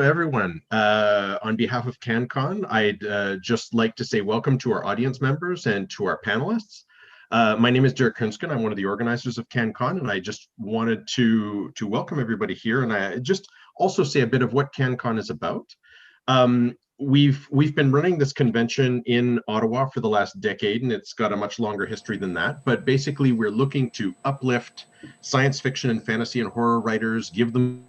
Everyone. On behalf of CanCon, I'd just like to say welcome to our audience members and to our panelists. My name is Derek Kunsken. I'm one of the organizers of CanCon, and I just wanted to welcome everybody here, and I just also say a bit of what CanCon is about. We've been running this convention in Ottawa for the last decade, and it's got a much longer history than that. But basically, we're looking to uplift science fiction and fantasy and horror writers, give them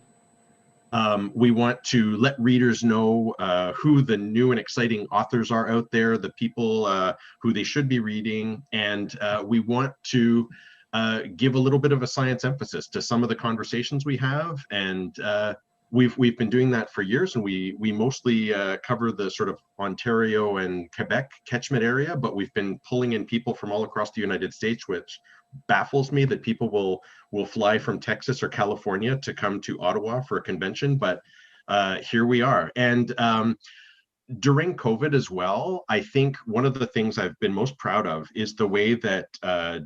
we want to let readers know who the new and exciting authors are out there, the people who they should be reading, and we want to give a little bit of a science emphasis to some of the conversations we have. And we've been doing that for years, and we mostly cover the sort of Ontario and Quebec catchment area, but we've been pulling in people from all across the United States, which baffles me that people will fly from Texas or California to come to Ottawa for a convention, but here we are. And during COVID as well, I think one of the things I've been most proud of is the way that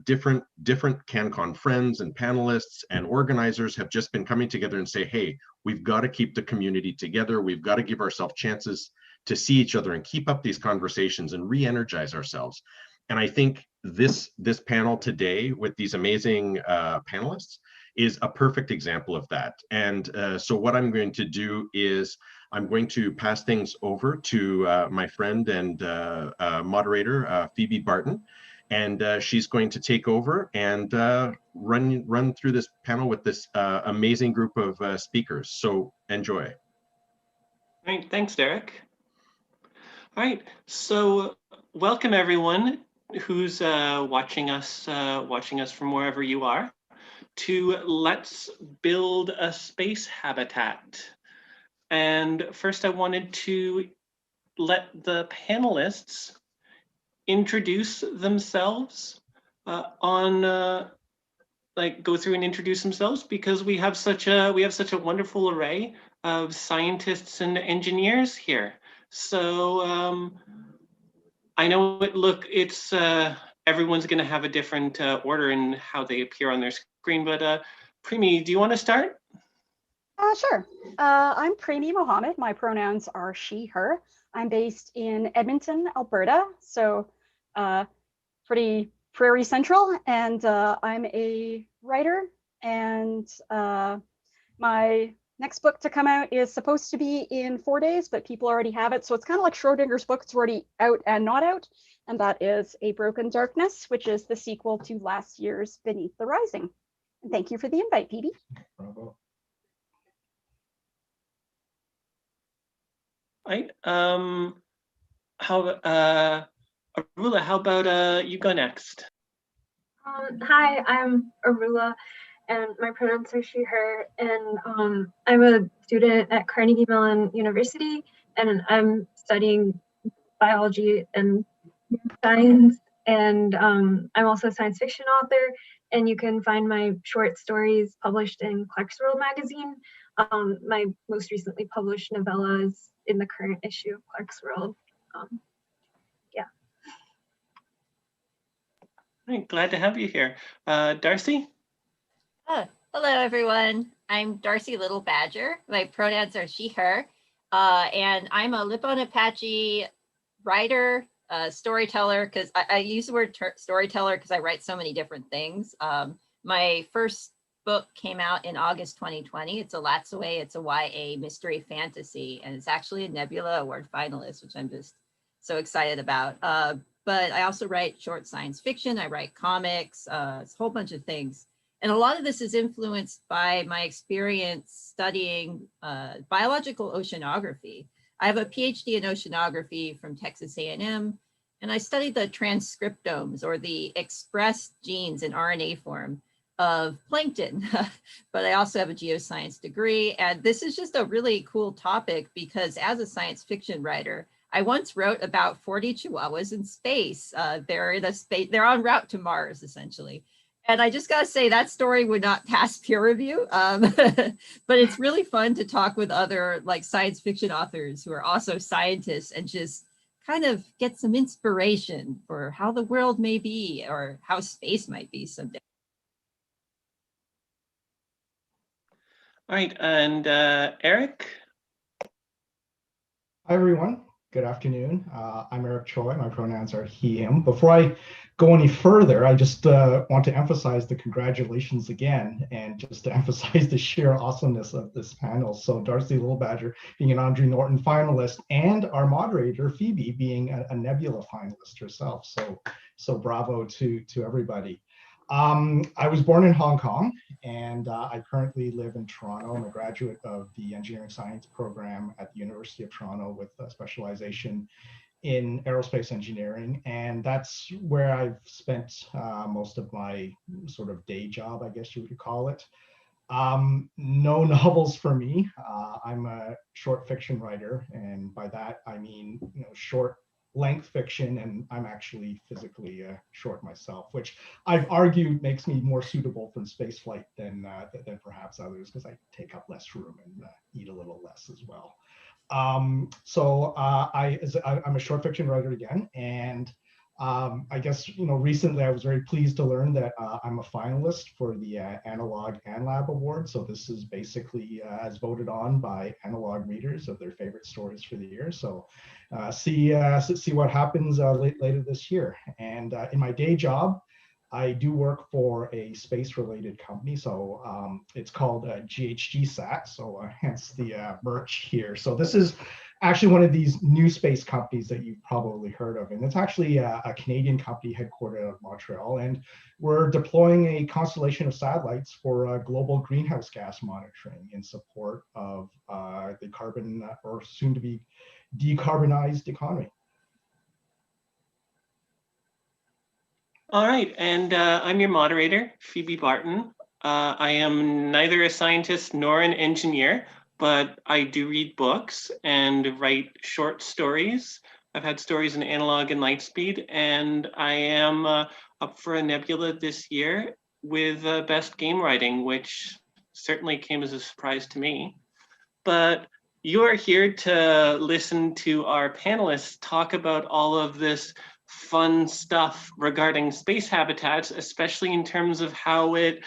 different CanCon friends and panelists and organizers have just been coming together and say, hey, we've got to keep the community together. We've got to give ourselves chances to see each other and keep up these conversations and re-energize ourselves. And I think this panel today with these amazing panelists is a perfect example of that. And so what I'm going to do is I'm going to pass things over to my friend and moderator, Phoebe Barton, and she's going to take over and run through this panel with this amazing group of speakers. So enjoy. All right, thanks, Derek. All right, so welcome everyone who's watching us from wherever you are to Let's Build a Space Habitat. And first I wanted to let the panelists introduce themselves go through and introduce themselves, because we have such a wonderful array of scientists and engineers here. So I know everyone's going to have a different order in how they appear on their screen, but Primi, do you want to start? Sure. I'm Primi Mohammed. My pronouns are she, her. I'm based in Edmonton, Alberta, so pretty prairie central, and I'm a writer, and my next book to come out is supposed to be in 4 days, but people already have it, so it's kind of like Schrodinger's book. It's already out and not out, and that is A Broken Darkness, which is the sequel to last year's Beneath the Rising. And thank you for the invite, Phoebe. Bravo. Right. Arula, how about you go next? Hi, I'm Arula, and my pronouns are she, her, and I'm a student at Carnegie Mellon University, and I'm studying biology and science, and I'm also a science fiction author, and you can find my short stories published in Clarkesworld magazine. My most recently published novella is in the current issue of Clarkesworld. Yeah. Right, glad to have you here. Darcy? Hello, everyone. I'm Darcy Little Badger. My pronouns are she, her, and I'm a Lipon Apache writer, storyteller, because I use the word storyteller because I write so many different things. My first book came out in August 2020. It's Alatsaway. It's a YA mystery fantasy, and it's actually a Nebula Award finalist, which I'm just so excited about. But I also write short science fiction. I write comics, a whole bunch of things. And a lot of this is influenced by my experience studying biological oceanography. I have a PhD in oceanography from Texas A&M, and I studied the transcriptomes, or the expressed genes in RNA form of plankton. But I also have a geoscience degree. And this is just a really cool topic because as a science fiction writer, I once wrote about 40 chihuahuas in space. They're en route to Mars, essentially. And I just gotta say that story would not pass peer review, but it's really fun to talk with other like science fiction authors who are also scientists and just kind of get some inspiration for how the world may be or how space might be someday. All right, and Eric? Hi, everyone. Good afternoon. I'm Eric Choi. My pronouns are he, him. Before I go any further, I just want to emphasize the congratulations again, and just to emphasize the sheer awesomeness of this panel. So Darcy Little Badger being an Andre Norton finalist, and our moderator, Phoebe, being a Nebula finalist herself. So bravo to everybody. I was born in Hong Kong, and I currently live in Toronto. I'm a graduate of the engineering science program at the University of Toronto with a specialization in aerospace engineering. And that's where I've spent most of my sort of day job, I guess you would call it. No novels for me. I'm a short fiction writer, and by that I mean short length fiction, and I'm actually physically short myself, which I've argued makes me more suitable for spaceflight than perhaps others, because I take up less room and eat a little less as well. I'm a short fiction writer again, and I guess recently I was very pleased to learn that I'm a finalist for the Analog AnLab Award. So this is basically as voted on by analog readers of their favorite stories for the year. So see what happens later this year. And in my day job, I do work for a space-related company, so it's called GHGSat, so hence the merch here. So this is actually one of these new space companies that you've probably heard of, and it's actually a Canadian company headquartered out of Montreal, and we're deploying a constellation of satellites for global greenhouse gas monitoring in support of the carbon or soon-to-be decarbonized economy. All right, and I'm your moderator, Phoebe Barton. I am neither a scientist nor an engineer, but I do read books and write short stories. I've had stories in Analog and Lightspeed, and I am up for a Nebula this year with Best Game Writing, which certainly came as a surprise to me. But you are here to listen to our panelists talk about all of this fun stuff regarding space habitats, especially in terms of how it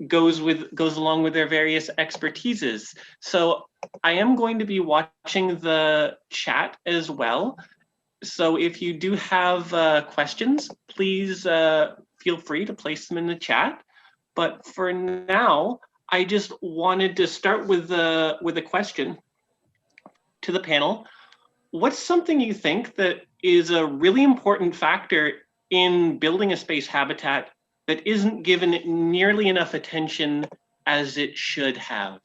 goes along with their various expertises. So I am going to be watching the chat as well. So if you do have questions, please feel free to place them in the chat. But for now, I just wanted to start with a question to the panel. What's something you think that is a really important factor in building a space habitat that isn't given nearly enough attention as it should have?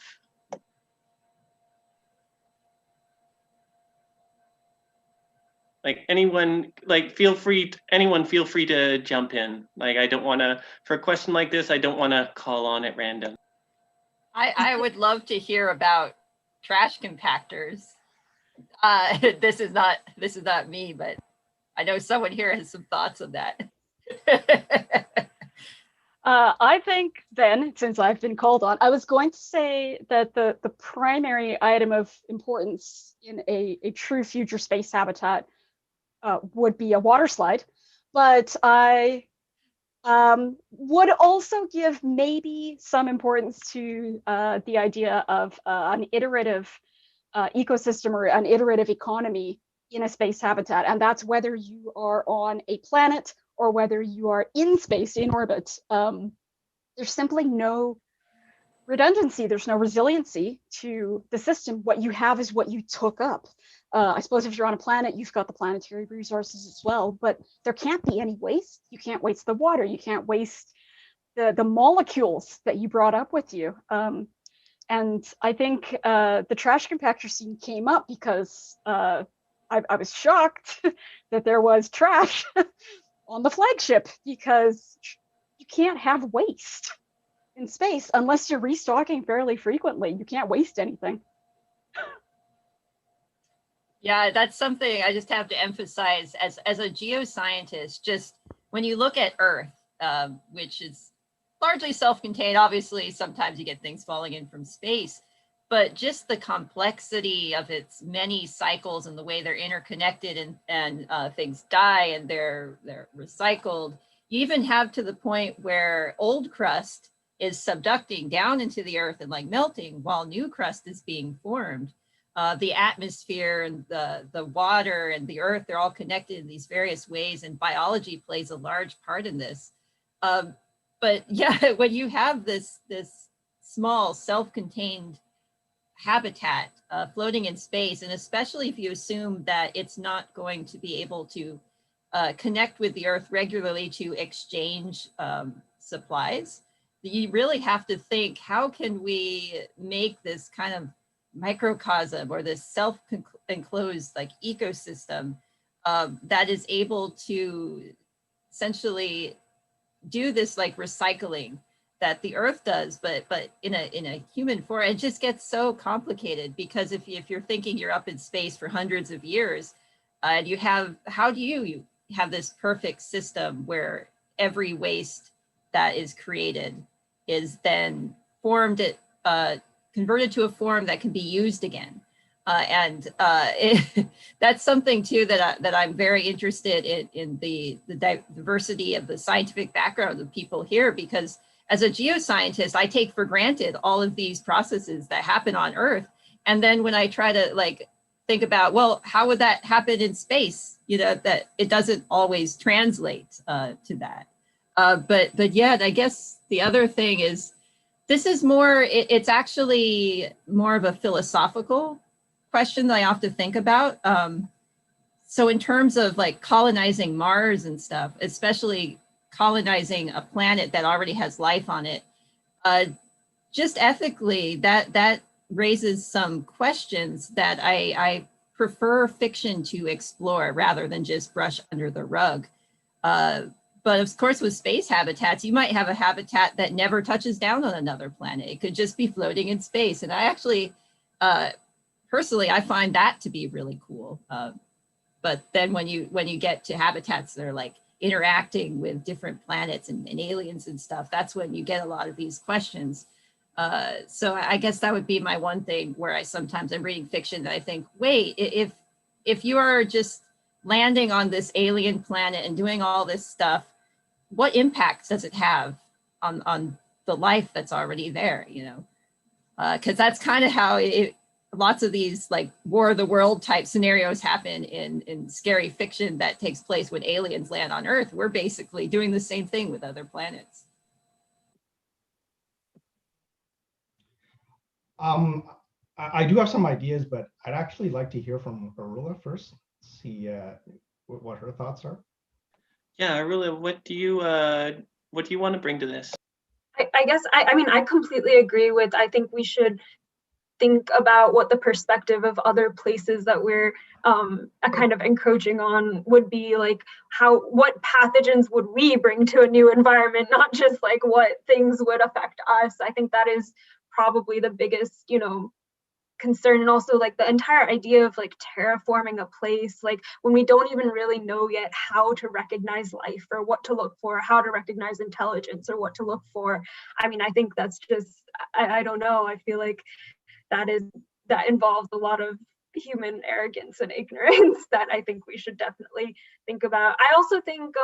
Like anyone feel free to jump in. Like, I don't want to, for a question like this, I don't want to call on at random. I would love to hear about trash compactors. This is not me, but I know someone here has some thoughts on that. I think then, since I've been called on, I was going to say that the primary item of importance in a true future space habitat would be a water slide, but I would also give maybe some importance to the idea of an iterative ecosystem or an iterative economy in a space habitat. And that's whether you are on a planet or whether you are in space, in orbit. There's simply no redundancy, there's no resiliency to the system. What you have is what you took up. I suppose if you're on a planet, you've got the planetary resources as well, but there can't be any waste. You can't waste the water, you can't waste the molecules that you brought up with you. And I think the trash compactor scene came up because I was shocked that there was trash on the flagship, because you can't have waste in space unless you're restocking fairly frequently. You can't waste anything. Yeah, that's something I just have to emphasize as a geoscientist. Just when you look at Earth, which is largely self-contained, obviously sometimes you get things falling in from space, but just the complexity of its many cycles and the way they're interconnected, and things die and they're recycled. You even have to the point where old crust is subducting down into the earth and like melting while new crust is being formed. the atmosphere and the water and the earth, they're all connected in these various ways, and biology plays a large part in this. But yeah, when you have this small self-contained habitat floating in space, and especially if you assume that it's not going to be able to connect with the earth regularly to exchange supplies, you really have to think, how can we make this kind of microcosm or this self-enclosed like ecosystem that is able to essentially do this like recycling that the earth does, but in a human form. It just gets so complicated, because if you're thinking you're up in space for hundreds of years, and you have, how do you have this perfect system where every waste that is created is then formed, converted to a form that can be used again? That's something too that I'm very interested in the diversity of the scientific background of people here, because as a geoscientist, I take for granted all of these processes that happen on Earth. And then when I try to like think about, well, how would that happen in space? You know, that it doesn't always translate to that. But yeah, I guess the other thing is, this is more, it's actually more of a philosophical question that I often think about. So in terms of like colonizing Mars and stuff, especially colonizing a planet that already has life on it, just ethically, that raises some questions that I prefer fiction to explore rather than just brush under the rug. But of course, with space habitats, you might have a habitat that never touches down on another planet. It could just be floating in space. And I actually, personally, I find that to be really cool. But then when you get to habitats that are like interacting with different planets and aliens and stuff, that's when you get a lot of these questions. So I guess that would be my one thing where I'm reading fiction that I think, wait, if you are just landing on this alien planet and doing all this stuff, what impact does it have on the life that's already there, you know? Because that's kind of how lots of these like War of the World type scenarios happen in scary fiction that takes place when aliens land on Earth. We're basically doing the same thing with other planets. I do have some ideas, but I'd actually like to hear from Arula first, see what her thoughts are. Yeah, Arula, what do you want to bring to this? I guess, I mean, I completely agree with, I think we should think about what the perspective of other places that we're kind of encroaching on would be, like what pathogens would we bring to a new environment, not just like what things would affect us. I think that is probably the biggest, you know, concern. And also like the entire idea of like terraforming a place, like when we don't even really know yet how to recognize life or what to look for, how to recognize intelligence or what to look for. I mean, I think that's just, I don't know, I feel like that involves a lot of human arrogance and ignorance that I think we should definitely think about. I also think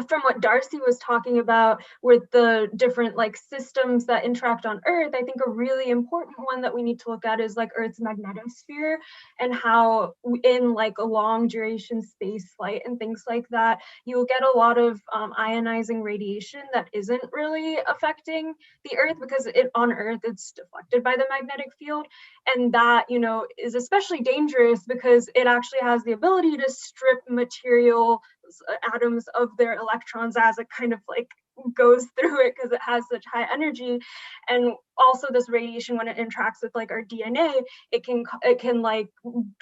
from what Darcy was talking about with the different like systems that interact on Earth, I think a really important one that we need to look at is like Earth's magnetosphere, and how in like a long duration space flight and things like that, you'll get a lot of ionizing radiation that isn't really affecting the Earth, because on Earth it's deflected by the magnetic field. And that, you know, is especially dangerous because it actually has the ability to strip material atoms of their electrons as it kind of like goes through it, because it has such high energy. And also this radiation, when it interacts with like our DNA, it can like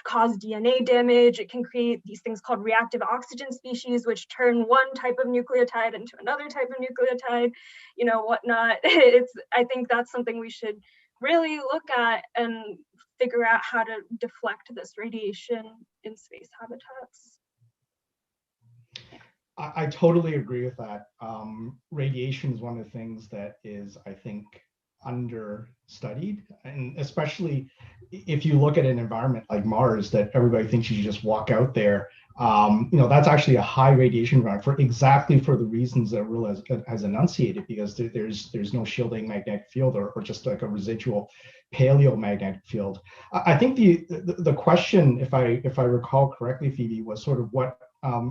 cause DNA damage. It can create these things called reactive oxygen species, which turn one type of nucleotide into another type of nucleotide, you know, whatnot. I think that's something we should really look at and figure out how to deflect this radiation in space habitats. I totally agree with that. Radiation is one of the things that is, I think, understudied, and especially if you look at an environment like Mars that everybody thinks you should just walk out there. That's actually a high radiation environment for the reasons that Rule has enunciated, because there's no shielding magnetic field or just like a residual paleomagnetic field. I think the question, if I recall correctly, Phoebe, was sort of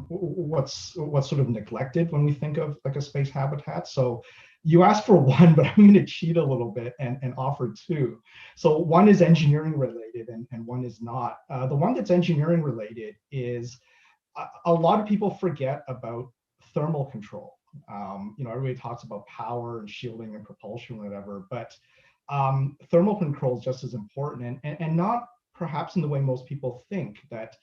what's sort of neglected when we think of like a space habitat. So you asked for one, but I'm going to cheat a little bit and offer two. So one is engineering related and one is not. The one that's engineering related is a lot of people forget about thermal control. Everybody talks about power and shielding and propulsion, whatever, but thermal control is just as important, and not perhaps in the way most people think. That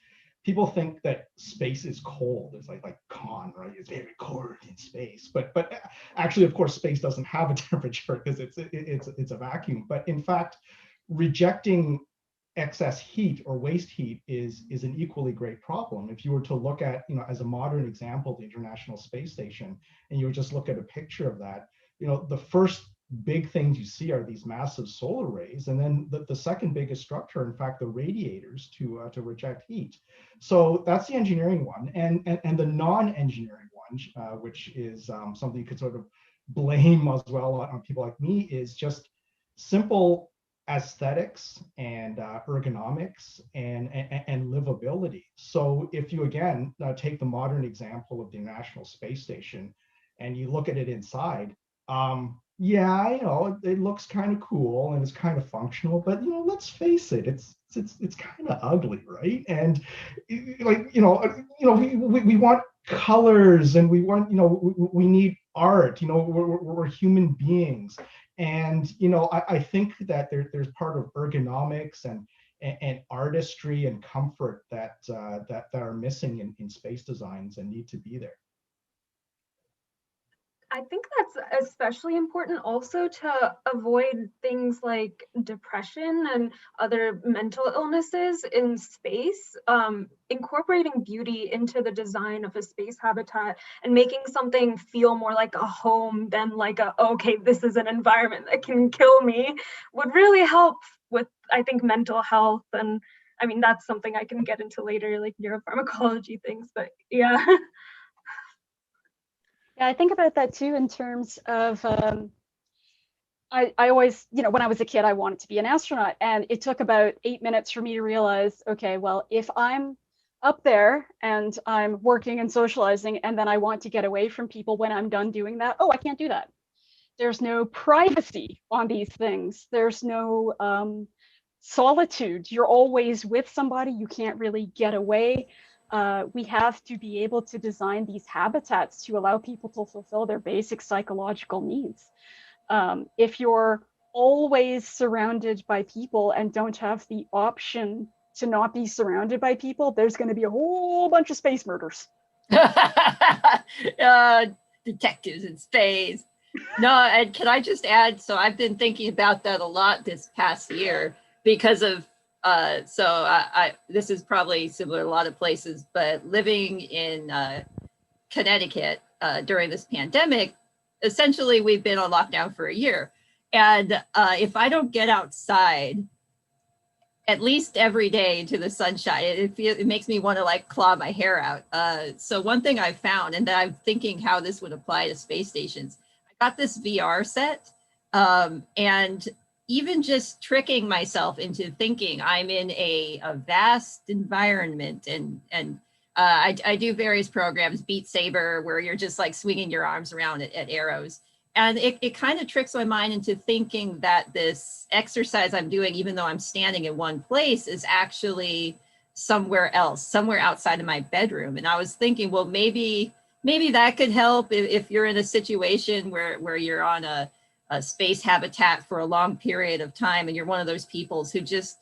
people think that space is cold. It's like con, right? It's very cold in space, but actually, of course, space doesn't have a temperature because it's a vacuum. But in fact, rejecting excess heat or waste heat is an equally great problem. If you were to look at, as a modern example, the International Space Station, and you would just look at a picture of that, the first big things you see are these massive solar rays, and then the second biggest structure, in fact, the radiators to reject heat. So that's the engineering one, and the non-engineering one, which is something you could sort of blame as well on people like me, is just simple aesthetics and ergonomics and livability. So if you again take the modern example of the International Space Station and you look at it inside, yeah, I know it looks kind of cool and it's kind of functional, but let's face it, it's kind of ugly, right? And we want colors, and we want we need art. We're human beings, and I think that there's part of ergonomics and artistry and comfort that are missing in space designs and need to be there. I think that's especially important also to avoid things like depression and other mental illnesses in space. Incorporating beauty into the design of a space habitat and making something feel more like a home than like okay, this is an environment that can kill me, would really help with, I think, mental health. And I mean, that's something I can get into later, like neuropharmacology things, but yeah. Yeah, I think about that too in terms of, I always, when I was a kid, I wanted to be an astronaut, and it took about 8 minutes for me to realize, okay, well, if I'm up there and I'm working and socializing, and then I want to get away from people when I'm done doing that, I can't do that. There's no privacy on these things. There's no solitude. You're always with somebody. You can't really get away. We have to be able to design these habitats to allow people to fulfill their basic psychological needs. If you're always surrounded by people and don't have the option to not be surrounded by people, there's going to be a whole bunch of space murders. Detectives in space. No, and can I just add, so I've been thinking about that a lot this past year because of this is probably similar to a lot of places, but living in Connecticut during this pandemic, essentially we've been on lockdown for a year. And if I don't get outside at least every day into the sunshine, it makes me want to like claw my hair out. So one thing I've found, and that I'm thinking how this would apply to space stations, I got this VR set, and even just tricking myself into thinking I'm in a vast environment, and I do various programs, Beat Saber, where you're just like swinging your arms around at arrows. And it kind of tricks my mind into thinking that this exercise I'm doing, even though I'm standing in one place, is actually somewhere else, somewhere outside of my bedroom. And I was thinking, well, maybe that could help if you're in a situation where you're on a space habitat for a long period of time, and you're one of those people who just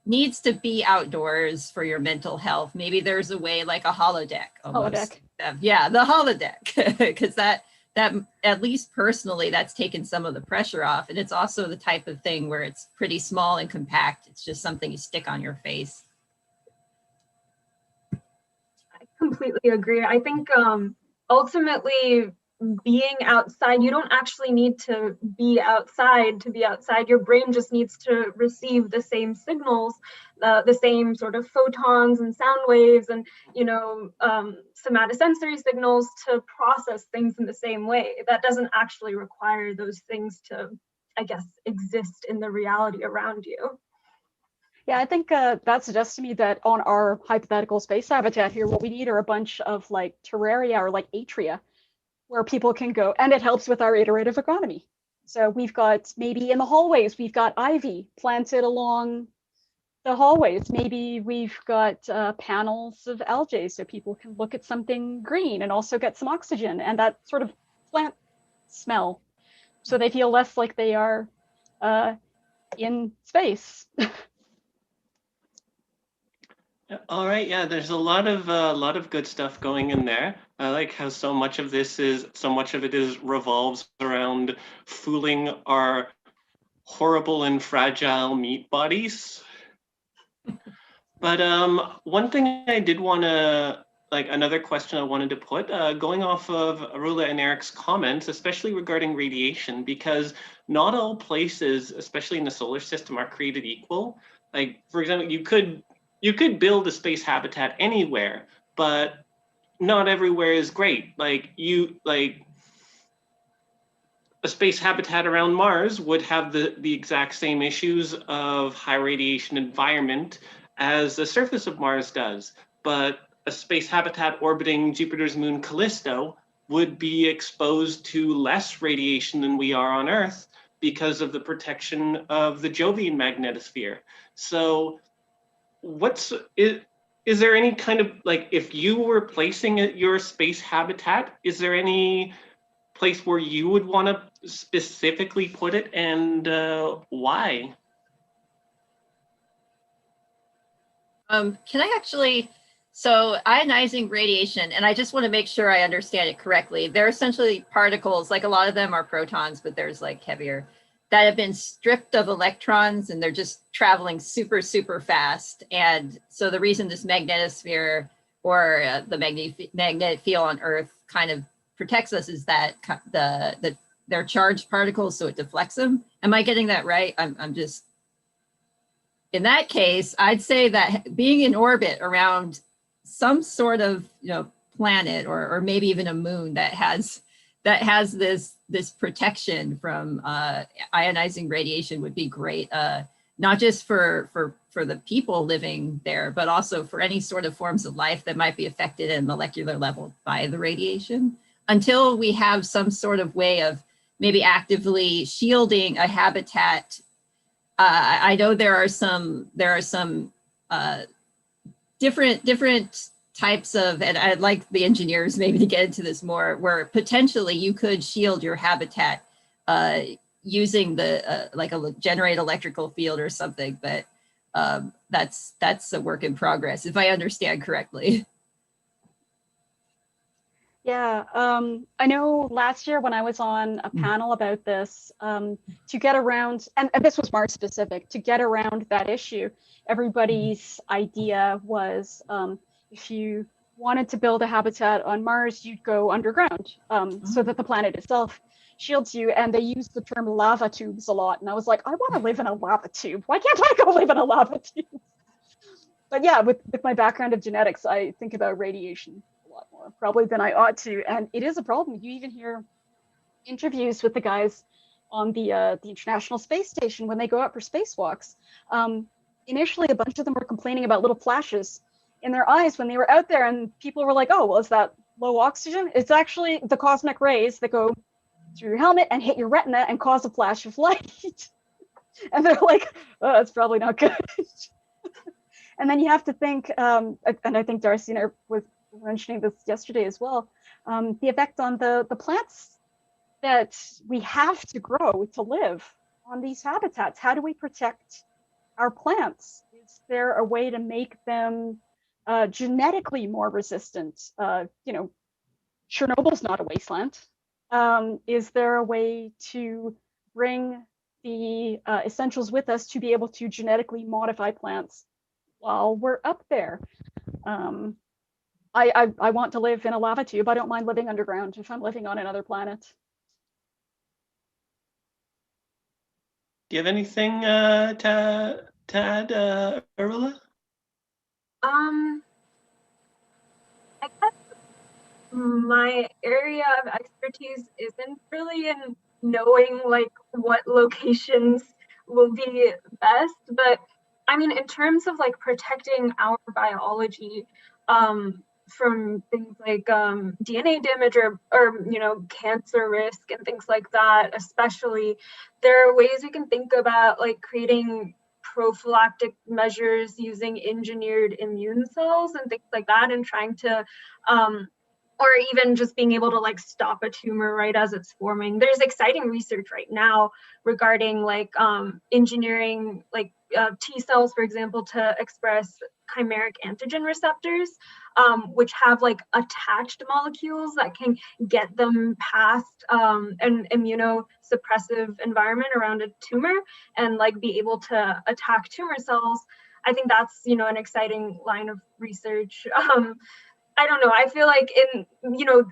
needs to be outdoors for your mental health. Maybe there's a way, like a holodeck almost. Yeah, the holodeck, because that at least personally, that's taken some of the pressure off. And it's also the type of thing where it's pretty small and compact. It's just something you stick on your face. I completely agree. I think ultimately being outside, you don't actually need to be outside to be outside. Your brain just needs to receive the same signals, the same sort of photons and sound waves and, somatosensory signals to process things in the same way. That doesn't actually require those things to, I guess, exist in the reality around you. Yeah, I think that suggests to me that on our hypothetical space habitat here, what we need are a bunch of like terraria or like atria where people can go, and it helps with our iterative economy. So we've got maybe in the hallways, we've got ivy planted along the hallways. Maybe we've got panels of algae so people can look at something green and also get some oxygen and that sort of plant smell. So they feel less like they are in space. All right, yeah, there's a lot of good stuff going in there. I like how so much of it is revolves around fooling our horrible and fragile meat bodies. But one thing I did want to, another question I wanted to put, going off of Arula and Eric's comments, especially regarding radiation, because not all places, especially in the solar system, are created equal. Like, for example, you could build a space habitat anywhere, but not everywhere is great. A space habitat around Mars would have the exact same issues of high radiation environment as the surface of Mars does. But a space habitat orbiting Jupiter's moon Callisto would be exposed to less radiation than we are on Earth because of the protection of the Jovian magnetosphere. So is there any kind of, if you were placing your space habitat, is there any place where you would want to specifically put it, and why? Can I actually, so ionizing radiation, and I just want to make sure I understand it correctly. They're essentially particles, like a lot of them are protons, but there's like heavier, that have been stripped of electrons and they're just traveling super, super fast. And so the reason this magnetosphere or the magnetic field on Earth kind of protects us is that they're charged particles, so it deflects them. Am I getting that right? I'm just, in that case, I'd say that being in orbit around some sort of planet or maybe even a moon that has this protection from ionizing radiation would be great, not just for the people living there, but also for any sort of forms of life that might be affected at a molecular level by the radiation. Until we have some sort of way of maybe actively shielding a habitat. I know there are some different types of, and I'd like the engineers maybe to get into this more, where potentially you could shield your habitat using the like a generate electrical field or something, but that's a work in progress, if I understand correctly. Yeah, I know last year when I was on a panel about this, to get around, and this was Mars specific, to get around that issue, everybody's idea was if you wanted to build a habitat on Mars, you'd go underground so that the planet itself shields you. And they use the term lava tubes a lot. And I was like, I want to live in a lava tube. Why can't I go live in a lava tube? But yeah, with my background of genetics, I think about radiation lot more probably than I ought to, and it is a problem. You even hear interviews with the guys on the International Space Station when they go out for spacewalks. Initially, a bunch of them were complaining about little flashes in their eyes when they were out there, and people were like, "Oh, well, is that low oxygen?" It's actually the cosmic rays that go through your helmet and hit your retina and cause a flash of light. And they're like, "Oh, that's probably not good." And then you have to think, and I think Darcy and I was mentioning this yesterday as well, the effect on the plants that we have to grow to live on these habitats. How do we protect our plants? Is there a way to make them genetically more resistant? Chernobyl's not a wasteland. Is there a way to bring the essentials with us to be able to genetically modify plants while we're up there? I want to live in a lava tube. I don't mind living underground if I'm living on another planet. Do you have anything to add, Arula? I guess my area of expertise isn't really in knowing like what locations will be best, but I mean, in terms of like protecting our biology from things like DNA damage or you know, cancer risk and things like that, especially, there are ways we can think about like creating prophylactic measures using engineered immune cells and things like that, and trying to or even just being able to like stop a tumor right as it's forming. There's exciting research right now regarding like engineering like T cells, for example, to express chimeric antigen receptors, which have like attached molecules that can get them past an immunosuppressive environment around a tumor and like be able to attack tumor cells. I think that's, you know, an exciting line of research. I don't know. I feel like in, you know,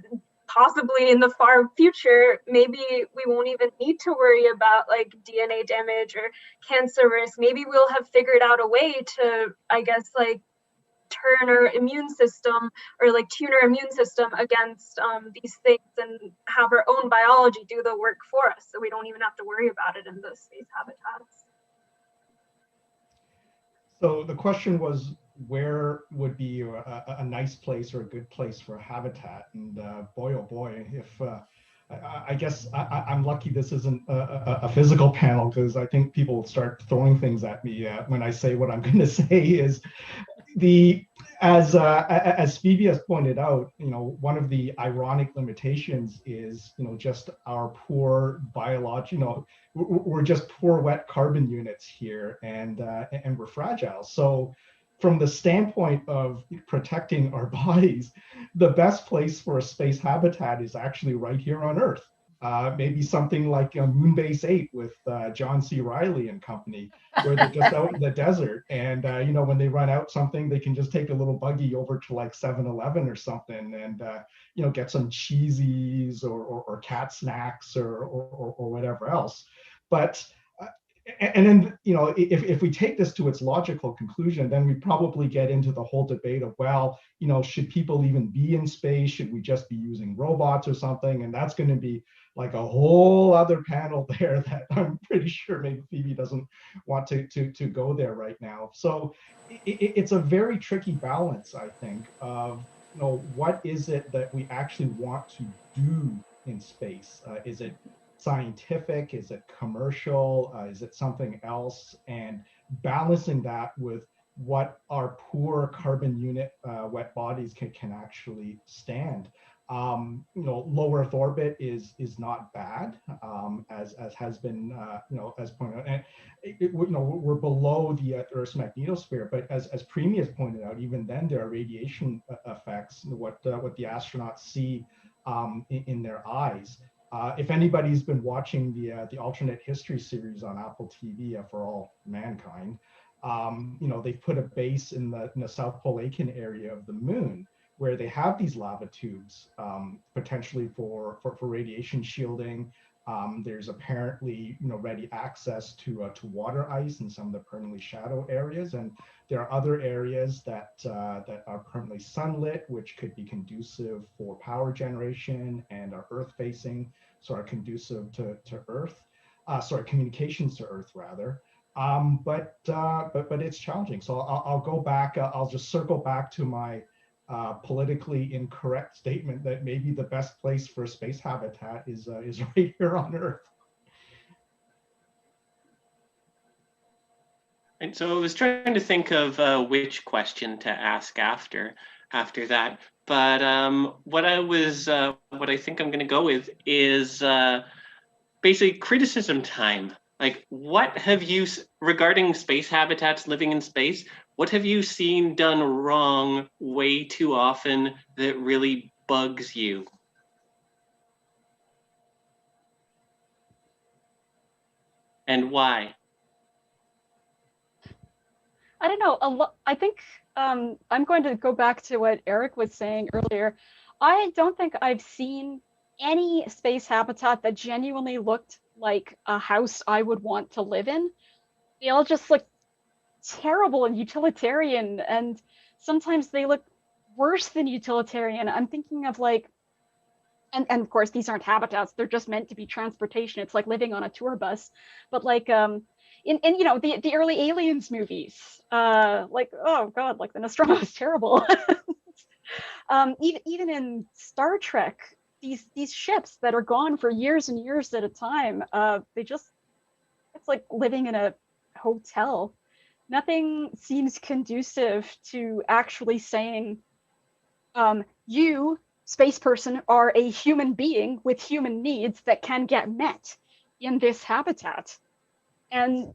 possibly in the far future, maybe we won't even need to worry about like DNA damage or cancer risk. Maybe we'll have figured out a way to, I guess, like turn our immune system or like tune our immune system against these things and have our own biology do the work for us. So we don't even have to worry about it in the space habitats. So the question was, where would be a nice place or a good place for a habitat? And boy, oh boy, if I guess I'm lucky this isn't a physical panel, because I think people will start throwing things at me when I say what I'm going to say is as Phoebe has pointed out, you know, one of the ironic limitations is, you know, just our poor biology. You know, we're just poor wet carbon units here, and we're fragile. So from the standpoint of protecting our bodies, the best place for a space habitat is actually right here on Earth. Maybe something like Moonbase 8 with John C. Reilly and company, where they're just out in the desert, and you know, when they run out something, they can just take a little buggy over to like 7-Eleven or something, and you know, get some cheesies or cat snacks or whatever else. But and then, you know, if we take this to its logical conclusion, then we probably get into the whole debate of, well, you know, should people even be in space? Should we just be using robots or something? And that's going to be like a whole other panel there that I'm pretty sure maybe Phoebe doesn't want to go there right now. So it's a very tricky balance, I think, of, you know, what is it that we actually want to do in space? Is it scientific? Is it commercial? Is it something else? And balancing that with what our poor carbon unit wet bodies can actually stand. You know, low Earth orbit is not bad, as has been you know, as pointed out, and you know, we're below the Earth's magnetosphere, but as Premi has pointed out, even then there are radiation effects, what the astronauts see in their eyes. If anybody's been watching the alternate history series on Apple TV for all mankind, you know, they've put a base in the South Pole Aitken area of the moon, where they have these lava tubes, potentially for radiation shielding. There's apparently, you know, ready access to water ice in some of the permanently shadow areas, and there are other areas that are permanently sunlit, which could be conducive for power generation and are Earth facing, so are conducive to Earth, communications to Earth rather. But it's challenging. So I'll go back. I'll just circle back to my politically incorrect statement that maybe the best place for a space habitat is right here on Earth. And so I was trying to think of which question to ask after that. But what I think I'm going to go with is basically criticism time. Like, what have you, regarding space habitats, living in space, what have you seen done wrong way too often that really bugs you? And why? I don't know. I think I'm going to go back to what Eric was saying earlier. I don't think I've seen any space habitat that genuinely looked like a house I would want to live in. They all just look terrible and utilitarian, and sometimes they look worse than utilitarian. I'm thinking of like, and of course these aren't habitats, they're just meant to be transportation. It's like living on a tour bus. But like in you know the early Aliens movies, like, oh god, like the Nostromo is terrible. Even in Star Trek, these ships that are gone for years and years at a time, they just, it's like living in a hotel. Nothing seems conducive to actually saying, you, space person, are a human being with human needs that can get met in this habitat. And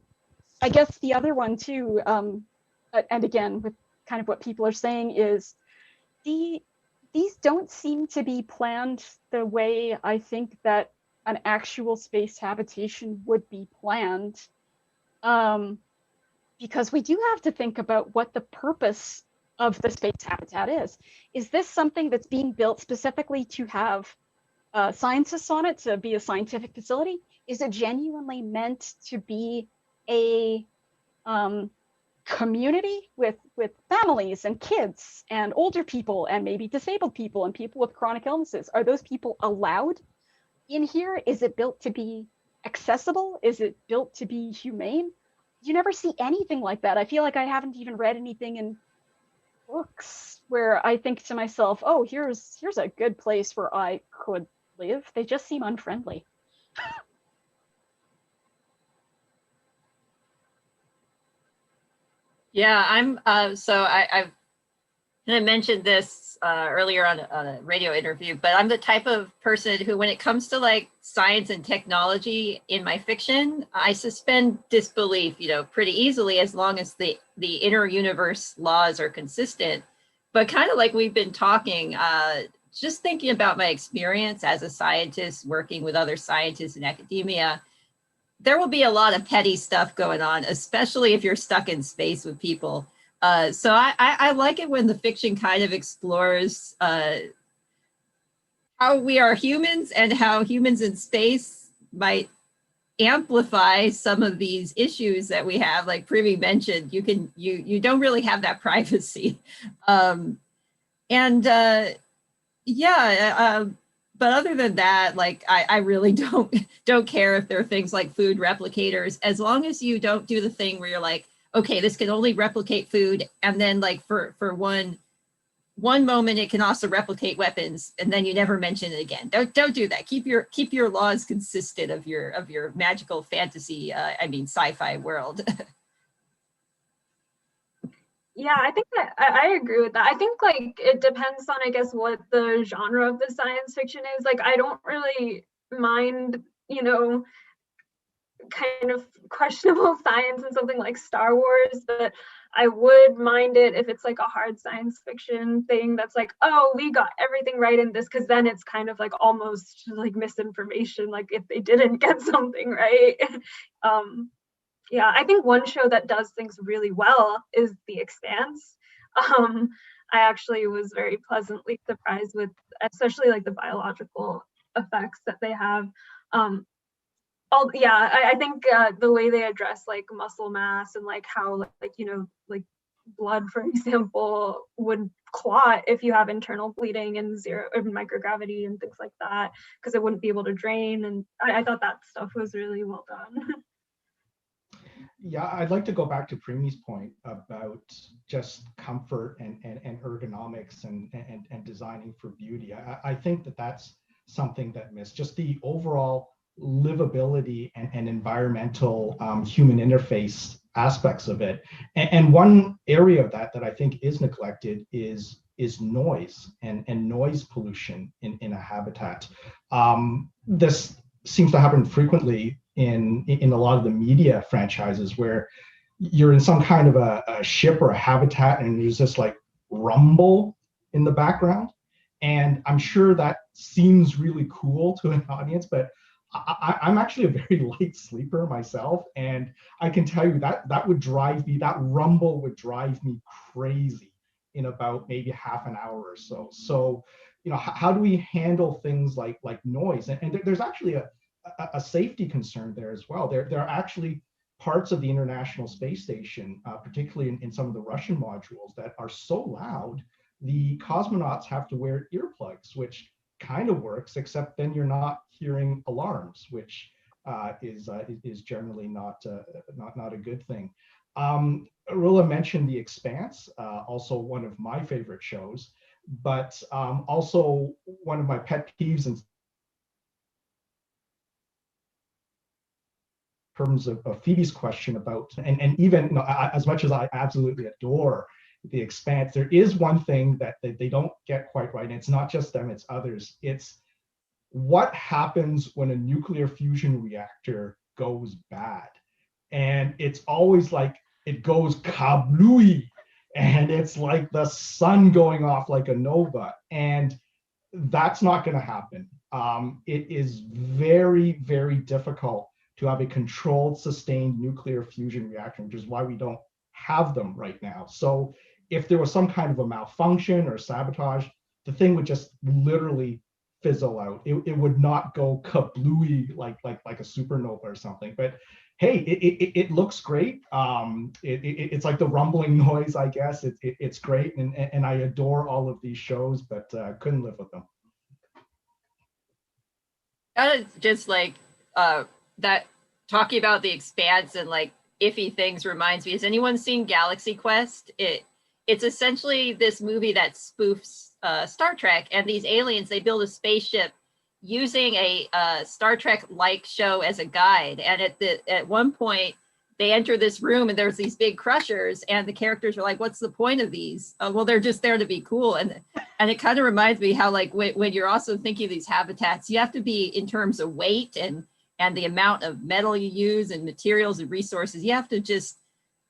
I guess the other one too, and again, with kind of what people are saying, is these don't seem to be planned the way I think that an actual space habitation would be planned. Because we do have to think about what the purpose of the space habitat is. Is this something that's being built specifically to have scientists on it, to be a scientific facility? Is it genuinely meant to be a community with families and kids and older people and maybe disabled people and people with chronic illnesses? Are those people allowed in here? Is it built to be accessible? Is it built to be humane? You never see anything like that. I feel like I haven't even read anything in books where I think to myself, oh, here's a good place where I could live. They just seem unfriendly. Yeah, I'm so I've and I mentioned this earlier on a radio interview, but I'm the type of person who, when it comes to like science and technology in my fiction, I suspend disbelief, pretty easily, as long as the inner universe laws are consistent. But kind of like we've been talking, just thinking about my experience as a scientist working with other scientists in academia, there will be a lot of petty stuff going on, especially if you're stuck in space with people. So I like it when the fiction kind of explores how we are humans and how humans in space might amplify some of these issues that we have. Like Privy mentioned, you don't really have that privacy. But other than that, like I really don't care if there are things like food replicators, as long as you don't do the thing where you're like, okay, this can only replicate food, and then like for one moment it can also replicate weapons, and then you never mention it again. Don't do that. Keep your laws consistent of your magical fantasy, sci-fi world. Yeah, I think that I agree with that. I think like it depends on, I guess, what the genre of the science fiction is. Like I don't really mind, kind of questionable science in something like Star Wars, but I would mind it if it's like a hard science fiction thing that's like, oh, we got everything right in this, because then it's kind of like almost like misinformation, like if they didn't get something right. Yeah, I think one show that does things really well is The Expanse. I actually was very pleasantly surprised with, especially like the biological effects that they have. I think the way they address like muscle mass and like how like blood, for example, would clot if you have internal bleeding and microgravity and things like that, because it wouldn't be able to drain. And I thought that stuff was really well done. Yeah, I'd like to go back to Primi's point about just comfort and ergonomics and designing for beauty. I think that's something that missed, just the overall livability and environmental human interface aspects of it. And one area of that I think is neglected is noise and noise pollution in a habitat. This seems to happen frequently in a lot of the media franchises, where you're in some kind of a ship or a habitat and there's this like rumble in the background. And I'm sure that seems really cool to an audience, but I'm actually a very light sleeper myself, and I can tell you that that would drive me, that rumble would drive me crazy in about maybe half an hour or so. So, you know, how do we handle things like noise? And there's actually a safety concern there as well. There are actually parts of the International Space Station, particularly in some of the Russian modules, that are so loud, the cosmonauts have to wear earplugs, which kind of works, except then you're not hearing alarms, which is generally not a good thing. Arula mentioned The Expanse, also one of my favorite shows, but also one of my pet peeves in terms of Phoebe's question about, and even, you know, as much as I absolutely adore The Expanse, there is one thing that they don't get quite right, and it's not just them, it's others. It's what happens when a nuclear fusion reactor goes bad. And it's always like it goes kablooey, and it's like the sun going off like a nova. And that's not going to happen. It is very, very difficult to have a controlled, sustained nuclear fusion reactor, which is why we don't have them right now. So if there was some kind of a malfunction or sabotage, the thing would just literally fizzle out. It would not go kablooey like a supernova or something. But hey, it looks great. It's like the rumbling noise, I guess. It's great, and I adore all of these shows, but couldn't live with them. Just like that, talking about The Expanse and like iffy things reminds me, has anyone seen Galaxy Quest? It's essentially this movie that spoofs Star Trek, and these aliens, they build a spaceship using a Star Trek-like show as a guide. And at one point, they enter this room and there's these big crushers, and the characters are like, "What's the point of these?" Well, they're just there to be cool. And it kind of reminds me how, like, when you're also thinking of these habitats, you have to be, in terms of weight and the amount of metal you use and materials and resources, you have to just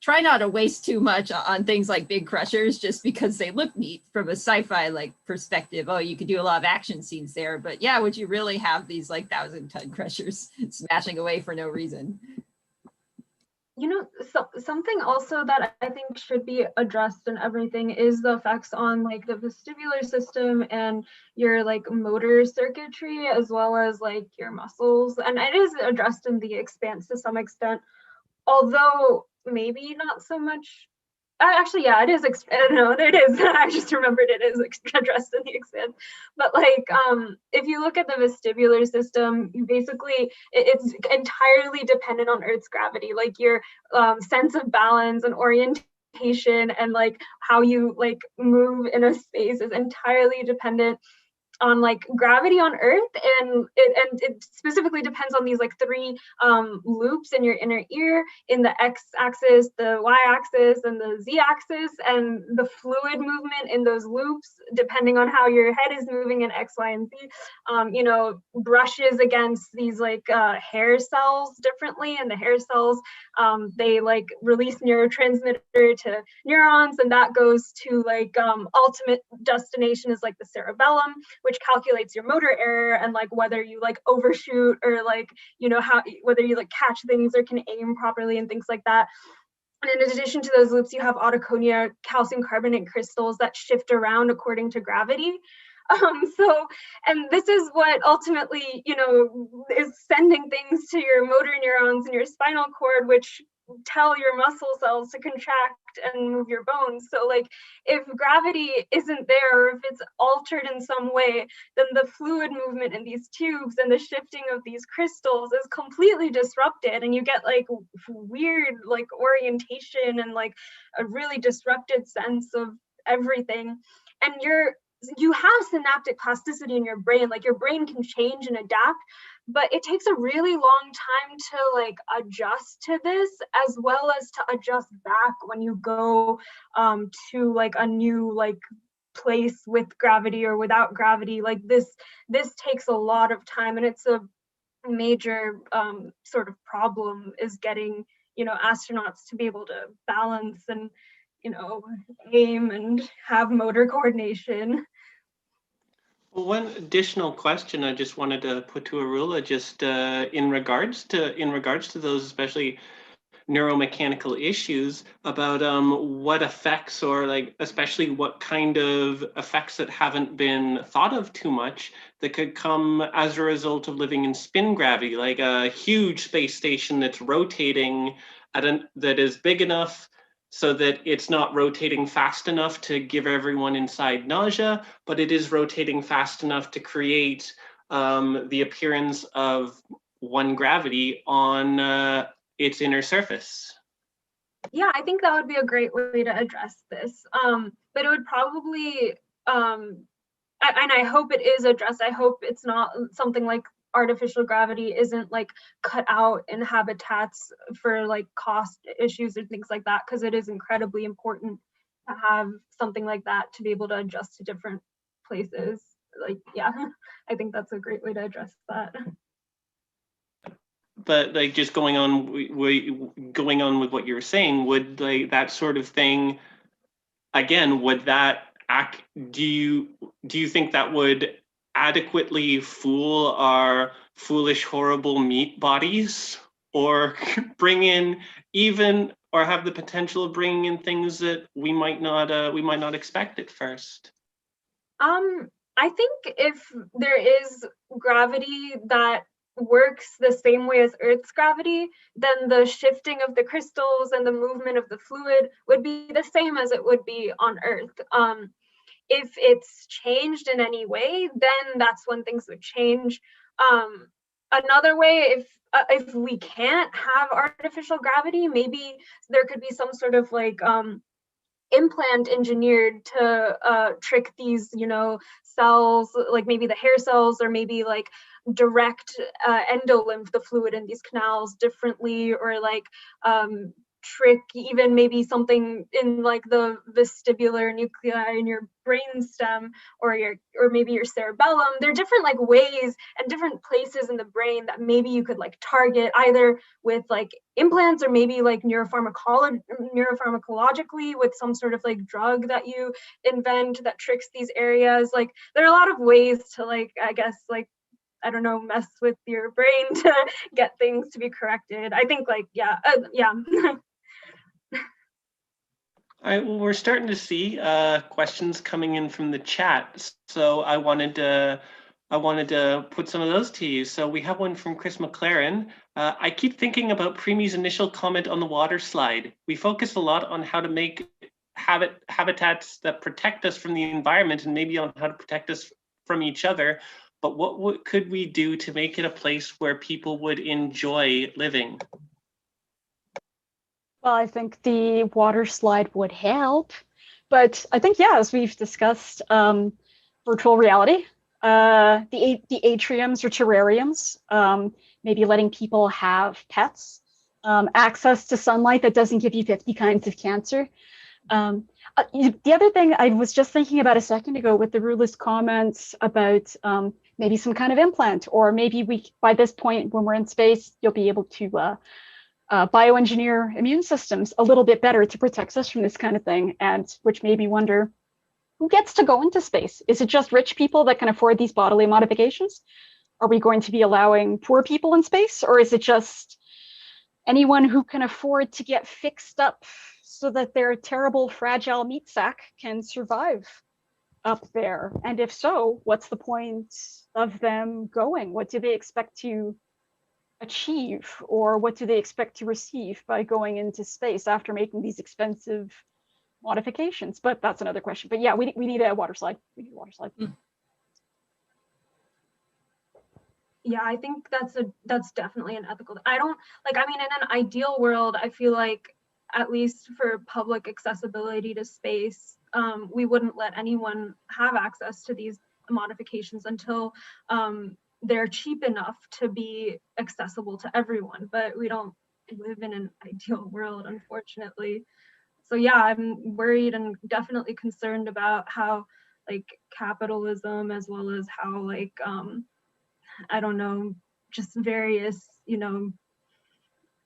try not to waste too much on things like big crushers just because they look neat from a sci-fi like perspective. Oh, you could do a lot of action scenes there, but yeah, would you really have these like 1,000-ton crushers smashing away for no reason? You know, something also that I think should be addressed in everything is the effects on like the vestibular system and your like motor circuitry, as well as like your muscles. And it is addressed in The Expanse to some extent, although maybe not so much. Actually, yeah, it is. No, it is. I just remembered it is addressed in The Expanse. But like, if you look at the vestibular system, basically it's entirely dependent on Earth's gravity. Like your sense of balance and orientation and like how you like move in a space is entirely dependent on like gravity on Earth, and it specifically depends on these like three loops in your inner ear, in the x-axis, the y-axis, and the z-axis, and the fluid movement in those loops, depending on how your head is moving in x, y, and z, you know, brushes against these like hair cells differently, and the hair cells, they like release neurotransmitter to neurons, and that goes to like ultimate destination is like the cerebellum, which calculates your motor error and like whether you like overshoot or like, you know, how whether you like catch things or can aim properly and things like that. And in addition to those loops, you have autoconia calcium carbonate crystals that shift around according to gravity. And this is what ultimately, you know, is sending things to your motor neurons and your spinal cord, which tell your muscle cells to contract and move your bones. So like if gravity isn't there, or if it's altered in some way, then the fluid movement in these tubes and the shifting of these crystals is completely disrupted, and you get like weird like orientation and like a really disrupted sense of everything. And you have synaptic plasticity in your brain, like your brain can change and adapt, but it takes a really long time to like adjust to this, as well as to adjust back when you go to like a new like place with gravity or without gravity. Like this takes a lot of time, and it's a major sort of problem, is getting, you know, astronauts to be able to balance and, you know, aim and have motor coordination. One additional question I just wanted to put to Arula, just in regards to those, especially neuromechanical issues, about what effects, or like especially what kind of effects that haven't been thought of too much that could come as a result of living in spin gravity, like a huge space station that's rotating that is big enough so that it's not rotating fast enough to give everyone inside nausea, but it is rotating fast enough to create the appearance of one gravity on its inner surface. Yeah, I think that would be a great way to address this. But it would probably, and I hope it is addressed. I hope it's not something like artificial gravity isn't like cut out in habitats for like cost issues or things like that, because it is incredibly important to have something like that to be able to adjust to different places. Like, yeah, I think that's a great way to address that. But like just going on with what you were saying, would like that sort of thing again, would that act, do you think that would adequately fool our foolish, horrible meat bodies, or bring in even, or have the potential of bringing in things that we might not expect at first? I think if there is gravity that works the same way as Earth's gravity, then the shifting of the crystals and the movement of the fluid would be the same as it would be on Earth. If it's changed in any way, then that's when things would change. Another way, if we can't have artificial gravity, maybe there could be some sort of like implant engineered to trick these, cells, like maybe the hair cells, or maybe like direct endolymph the fluid in these canals differently, or like trick even maybe something in like the vestibular nuclei in your brainstem, or maybe your cerebellum. There are different like ways and different places in the brain that maybe you could like target either with like implants, or maybe like neuropharmacologically with some sort of like drug that you invent that tricks these areas. Like there are a lot of ways to like, I guess, like, I don't know, mess with your brain to get things to be corrected. I think like, yeah. All right, well, we're starting to see questions coming in from the chat, so I wanted to put some of those to you. So we have one from Chris McLaren. I keep thinking about Preemie's initial comment on the water slide. We focus a lot on how to make habitats that protect us from the environment, and maybe on how to protect us from each other. But what could we do to make it a place where people would enjoy living? Well, I think the water slide would help, but I think, yeah, as we've discussed, virtual reality, the atriums or terrariums, maybe letting people have pets, access to sunlight that doesn't give you 50 kinds of cancer. The other thing I was just thinking about a second ago with the Rula's comments about maybe some kind of implant, or maybe by this point when we're in space, you'll be able to bioengineer immune systems a little bit better to protect us from this kind of thing, and which made me wonder, who gets to go into space? Is it just rich people that can afford these bodily modifications? Are we going to be allowing poor people in space, or is it just anyone who can afford to get fixed up so that their terrible, fragile meat sack can survive up there? And if so, what's the point of them going? What do they expect to achieve, or what do they expect to receive by going into space after making these expensive modifications? But that's another question. But yeah, we need a water slide. We need a water slide. Yeah, I think that's definitely an ethical. I don't like, I mean, in an ideal world, I feel like at least for public accessibility to space, we wouldn't let anyone have access to these modifications until they're cheap enough to be accessible to everyone. But we don't live in an ideal world, unfortunately. So yeah, I'm worried and definitely concerned about how like capitalism, as well as how like I don't know, just various,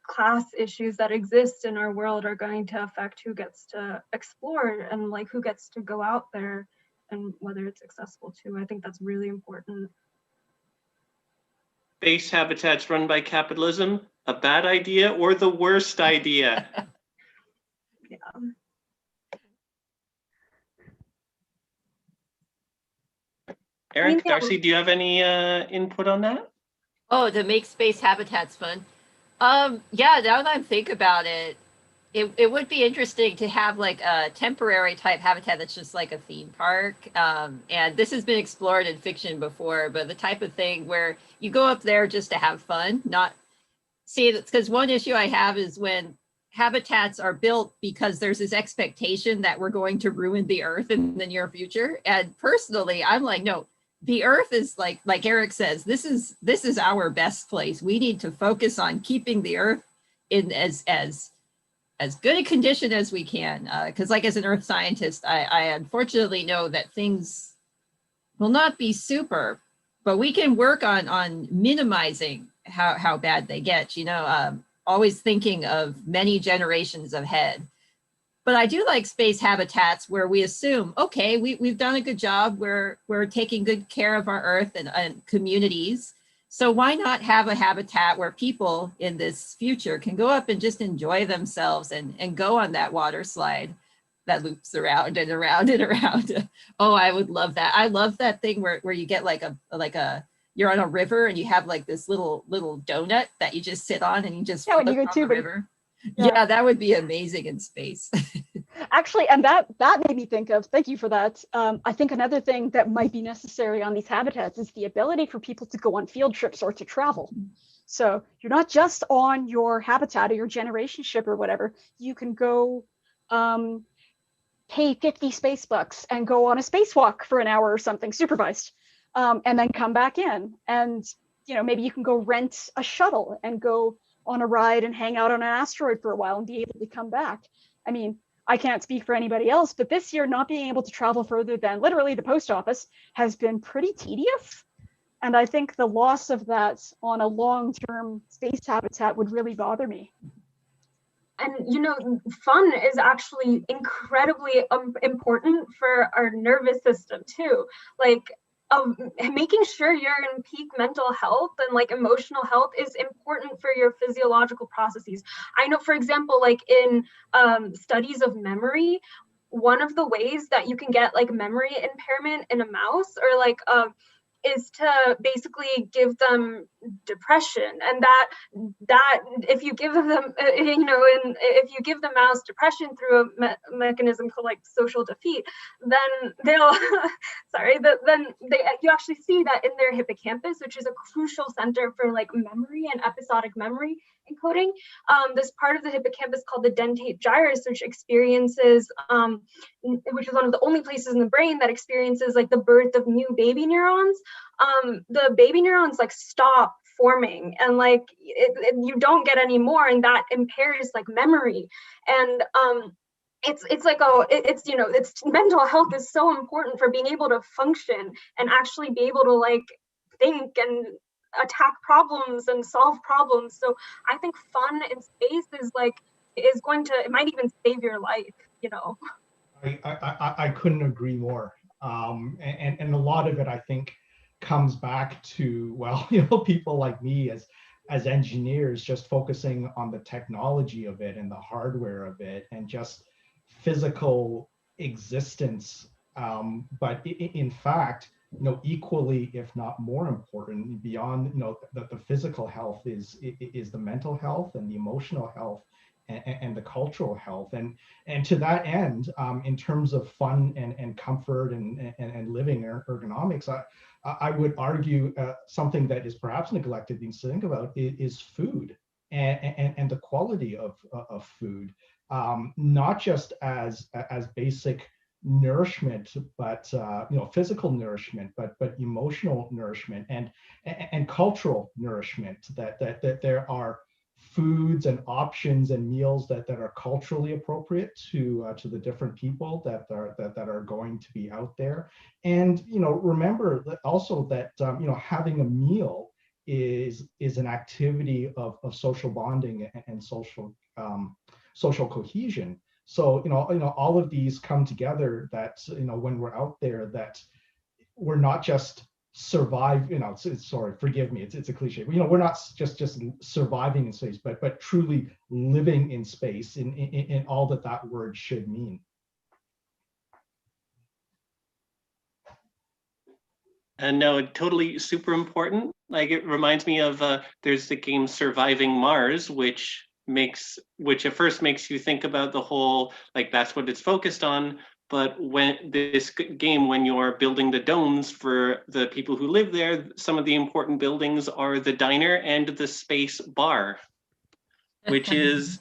class issues that exist in our world are going to affect who gets to explore and like who gets to go out there and whether it's accessible too. I think that's really important. Space habitats run by capitalism, a bad idea or the worst idea? Yeah. Eric, Darcy, do you have any input on that? Oh, to make space habitats fun. Yeah, now that I think about it, it would be interesting to have like a temporary type habitat that's just like a theme park. And this has been explored in fiction before, but the type of thing where you go up there just to have fun, not see it. Because one issue I have is when habitats are built because there's this expectation that we're going to ruin the earth in the near future. And personally, I'm like, no, the earth is like Eric says, this is our best place. We need to focus on keeping the earth in as good a condition as we can. Because like as an earth scientist, I unfortunately know that things will not be super, but we can work on minimizing how bad they get, always thinking of many generations ahead. But I do like space habitats where we assume, okay, we've done a good job. We're taking good care of our earth and communities. So why not have a habitat where people in this future can go up and just enjoy themselves and go on that water slide that loops around and around and around. Oh, I would love that. I love that thing where you get like a you're on a river and you have like this little donut that you just sit on and you just float on the river. Yeah, that would be amazing in space. Actually, and that made me think of, thank you for that. I think another thing that might be necessary on these habitats is the ability for people to go on field trips or to travel. So you're not just on your habitat or your generation ship or whatever. You can go pay 50 space bucks and go on a spacewalk for an hour or something supervised, and then come back in. And maybe you can go rent a shuttle and go on a ride and hang out on an asteroid for a while and be able to come back. I mean, I can't speak for anybody else, but this year not being able to travel further than literally the post office has been pretty tedious. And I think the loss of that on a long-term space habitat would really bother me. And fun is actually incredibly important for our nervous system too. Like making sure you're in peak mental health and like emotional health is important for your physiological processes. I know, for example, like in studies of memory, one of the ways that you can get like memory impairment in a mouse or like is to basically give them depression, and that if you give them and if you give the mouse depression through a mechanism called like social defeat, then they'll you actually see that in their hippocampus, which is a crucial center for like memory and episodic memory encoding. This part of the hippocampus called the dentate gyrus, which experiences which is one of the only places in the brain that experiences like the birth of new baby neurons. The baby neurons like stop forming, and like you don't get any more, and that impairs like memory. And it's like it's mental health is so important for being able to function and actually be able to like think and attack problems and solve problems. So I think fun in space is going to, it might even save your life. I couldn't agree more. And a lot of it, I think, comes back to, well, people like me as engineers just focusing on the technology of it and the hardware of it and just physical existence. But in fact, equally, if not more important, beyond the physical health is the mental health and the emotional health and the cultural health. And to that end, in terms of fun and comfort and living ergonomics, I would argue something that is perhaps neglected things to think about is food and the quality of food, not just as basic nourishment, but physical nourishment, but emotional nourishment and cultural nourishment. That there are foods and options and meals that are culturally appropriate to the different people that are going to be out there. And remember that also that having a meal is an activity of social bonding and social cohesion. So, all of these come together that, when we're out there, that we're not just sorry, forgive me, it's a cliche. We're not just surviving in space, but truly living in space in all that word should mean. And no, totally super important. Like, it reminds me of there's the game Surviving Mars, which at first makes you think about the whole, like, that's what it's focused on. But when this game, when you're building the domes for the people who live there, some of the important buildings are the diner and the space bar, which is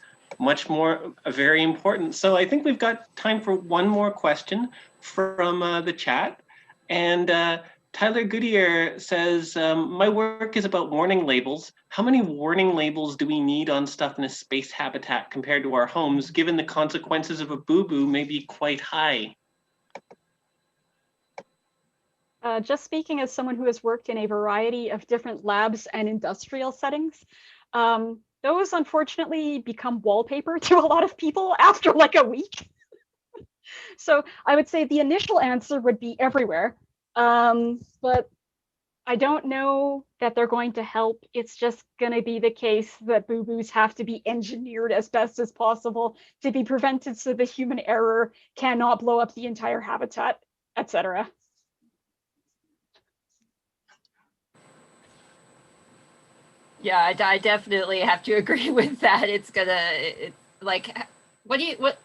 very important. So I think we've got time for one more question from the chat. And Tyler Goodyear says, my work is about warning labels. How many warning labels do we need on stuff in a space habitat compared to our homes, given the consequences of a boo-boo may be quite high? Just speaking as someone who has worked in a variety of different labs and industrial settings, those unfortunately become wallpaper to a lot of people after like a week. So I would say the initial answer would be everywhere. But I don't know that they're going to help. It's just going to be the case that boo-boos have to be engineered as best as possible to be prevented so the human error cannot blow up the entire habitat, etc. Yeah, I definitely have to agree with that. It's like,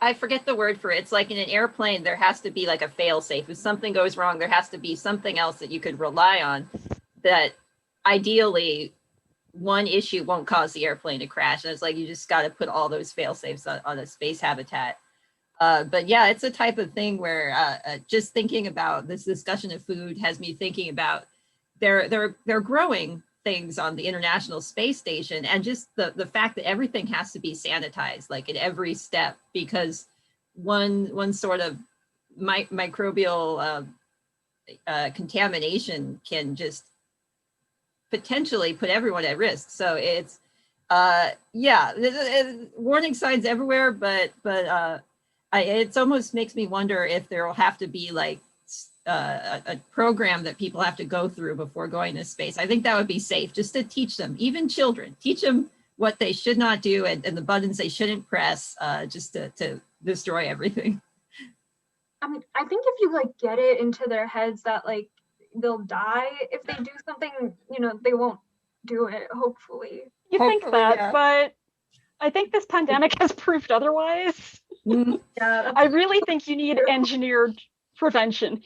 I forget the word for it. It's like in an airplane, there has to be like a fail safe. If something goes wrong, there has to be something else that you could rely on, that ideally one issue won't cause the airplane to crash. And it's like, you just got to put all those fail safes on a space habitat. But yeah, it's a type of thing where just thinking about this discussion of food has me thinking about they're growing things on the International Space Station, and just the fact that everything has to be sanitized, like at every step, because one sort of microbial contamination can just potentially put everyone at risk. So it's warning signs everywhere, but it almost makes me wonder if there will have to be like a program that people have to go through before going to space. I think that would be safe, just to teach them, even children, teach them what they should not do and the buttons they shouldn't press, just to destroy everything. I mean, I think if you like get it into their heads that like they'll die if they do something, they won't do it, hopefully. You think that, yeah. but I think this pandemic has proved otherwise. Yeah, I really think you need engineered prevention.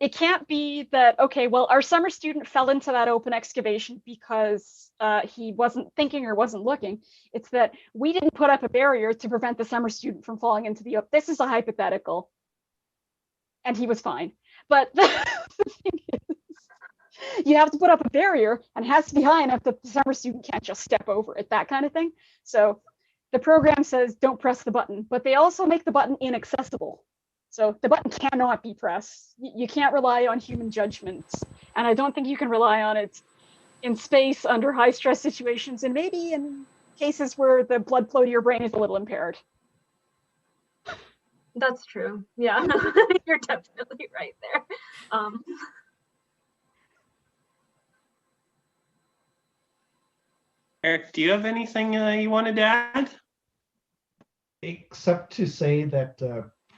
It can't be that, okay, well, our summer student fell into that open excavation because he wasn't thinking or wasn't looking. It's that we didn't put up a barrier to prevent the summer student from falling into the open. This is a hypothetical. And he was fine. But the thing is, you have to put up a barrier, and it has to be high enough that the summer student can't just step over it, that kind of thing. So the program says don't press the button, but they also make the button inaccessible. So the button cannot be pressed. You can't rely on human judgments. And I don't think you can rely on it in space under high stress situations, and maybe in cases where the blood flow to your brain is a little impaired. that's true. Yeah, you're definitely right there. Eric, do you have anything you wanted to add? Except to say that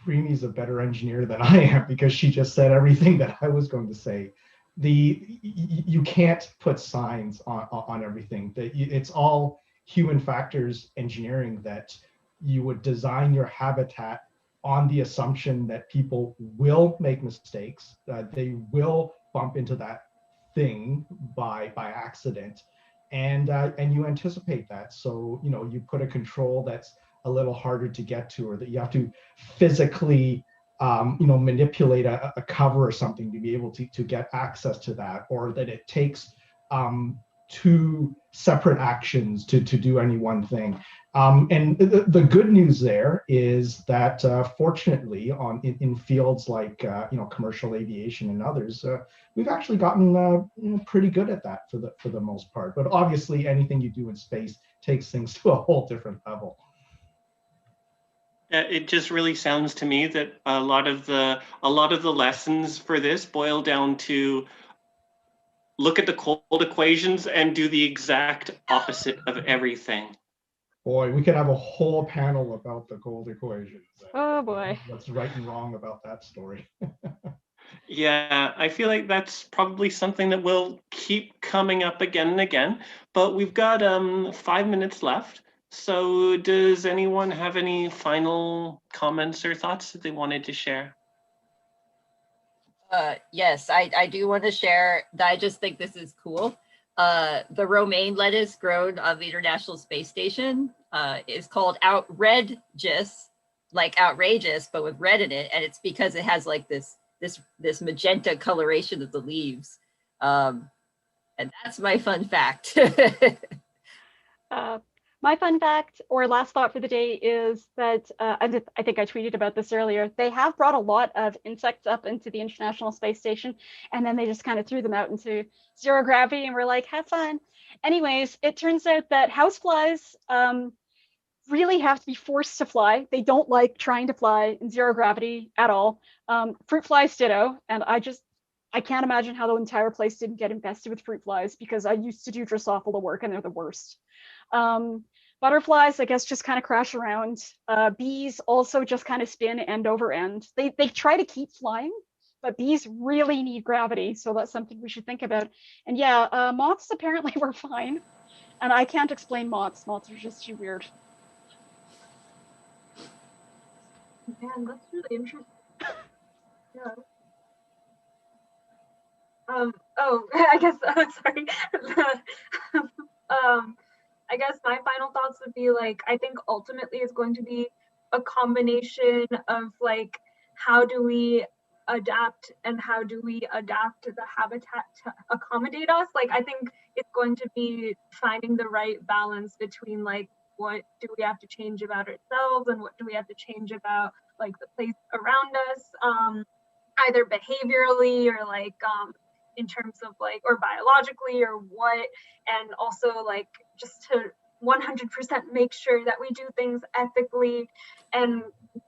Preemie's a better engineer than I am, because she just said everything that I was going to say. You can't put signs on everything. It's all human factors engineering, that you would design your habitat on the assumption that people will make mistakes, that they will bump into that thing by accident, and you anticipate that. So you put a control that's a little harder to get to, or that you have to physically manipulate a cover or something to be able to get access to that, or that it takes two separate actions to do any one thing. And the good news there is that fortunately in fields like commercial aviation and others, we've actually gotten pretty good at that for the most part. But obviously anything you do in space takes things to a whole different level. It just really sounds to me that a lot of the lessons for this boil down to look at the cold equations and do the exact opposite of everything. Boy, we could have a whole panel about the cold equations. Oh boy. What's right and wrong about that story? Yeah, I feel like that's probably something that will keep coming up again and again, but we've got 5 minutes left. So does anyone have any final comments or thoughts that they wanted to share? Yes, I do want to share that I just think this is cool. The romaine lettuce grown on the International Space Station is called outrageous, like outrageous, but with red in it, and it's because it has like this magenta coloration of the leaves. And that's my fun fact. My fun fact or last thought for the day is that I think I tweeted about this earlier. They have brought a lot of insects up into the International Space Station, and then they just kind of threw them out into zero gravity and were like, have fun. Anyways, it turns out that houseflies really have to be forced to fly. They don't like trying to fly in zero gravity at all. Fruit flies ditto, and I can't imagine how the entire place didn't get infested with fruit flies, because I used to do Drosophila work and they're the worst. Butterflies, I guess, just kind of crash around. Bees also just kind of spin end over end. They try to keep flying, but bees really need gravity, so that's something we should think about. And yeah, moths apparently were fine, and I can't explain moths. Moths are just too weird. Man, that's really interesting. Yeah. Oh, I guess, sorry. I guess my final thoughts would be like, I think ultimately it's going to be a combination of like, how do we adapt and how do we adapt the habitat to accommodate us? Like, I think it's going to be finding the right balance between like, what do we have to change about ourselves and what do we have to change about like the place around us, either behaviorally or like in terms of like, or biologically or what, and also like just to 100% make sure that we do things ethically and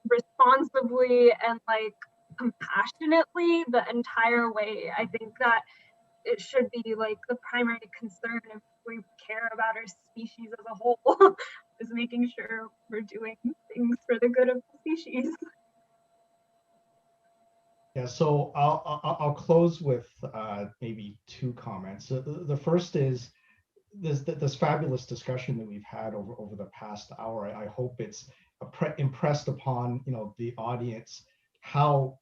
responsibly and like compassionately the entire way. I think that it should be like the primary concern if we care about our species as a whole is making sure we're doing things for the good of the species. Yeah, so I'll close with maybe two comments. The first is this fabulous discussion that we've had over the past hour. I hope it's impressed upon the audience how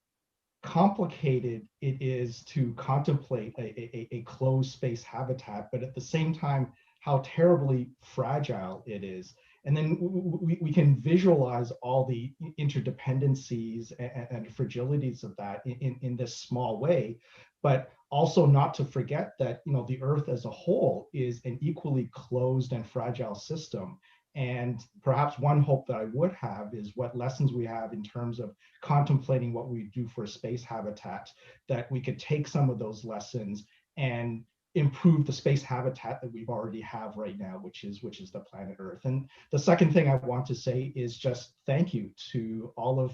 complicated it is to contemplate a closed space habitat, but at the same time how terribly fragile it is. And then we can visualize all the interdependencies and fragilities of that in this small way, but also not to forget that the Earth as a whole is an equally closed and fragile system. And perhaps one hope that I would have is what lessons we have in terms of contemplating what we do for space habitat, that we could take some of those lessons and improve the space habitat that we've already have right now, which is the planet Earth. And the second thing I want to say is just thank you to all of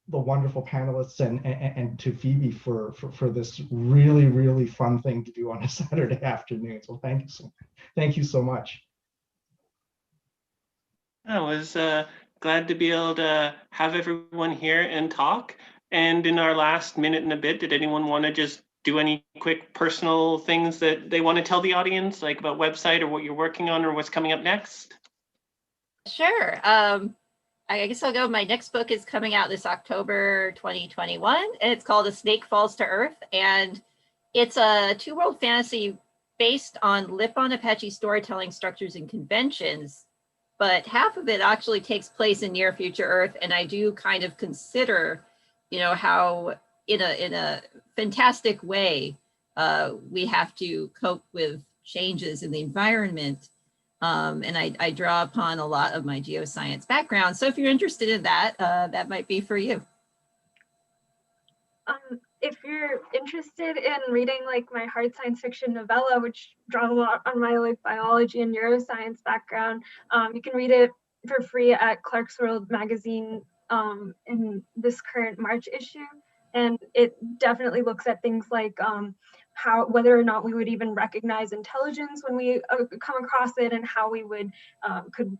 the wonderful panelists and to Phoebe for this really, really fun thing to do on a Saturday afternoon. So thank you so much. I was glad to be able to have everyone here and talk. And in our last minute and a bit, did anyone want to just do any quick personal things that they want to tell the audience, like about website or what you're working on or what's coming up next? Sure. I guess I'll go. My next book is coming out this October 2021, and it's called A Snake Falls to Earth. And it's a two-world fantasy based on Lipon Apache storytelling structures and conventions, but half of it actually takes place in near future Earth. And I do kind of consider, how in a fantastic way, we have to cope with changes in the environment. And I draw upon a lot of my geoscience background. So if you're interested in that, that might be for you. If you're interested in reading like my hard science fiction novella, which draws a lot on my like biology and neuroscience background, you can read it for free at Clarkesworld magazine in this current March issue. And it definitely looks at things like whether or not we would even recognize intelligence when we come across it, and how we would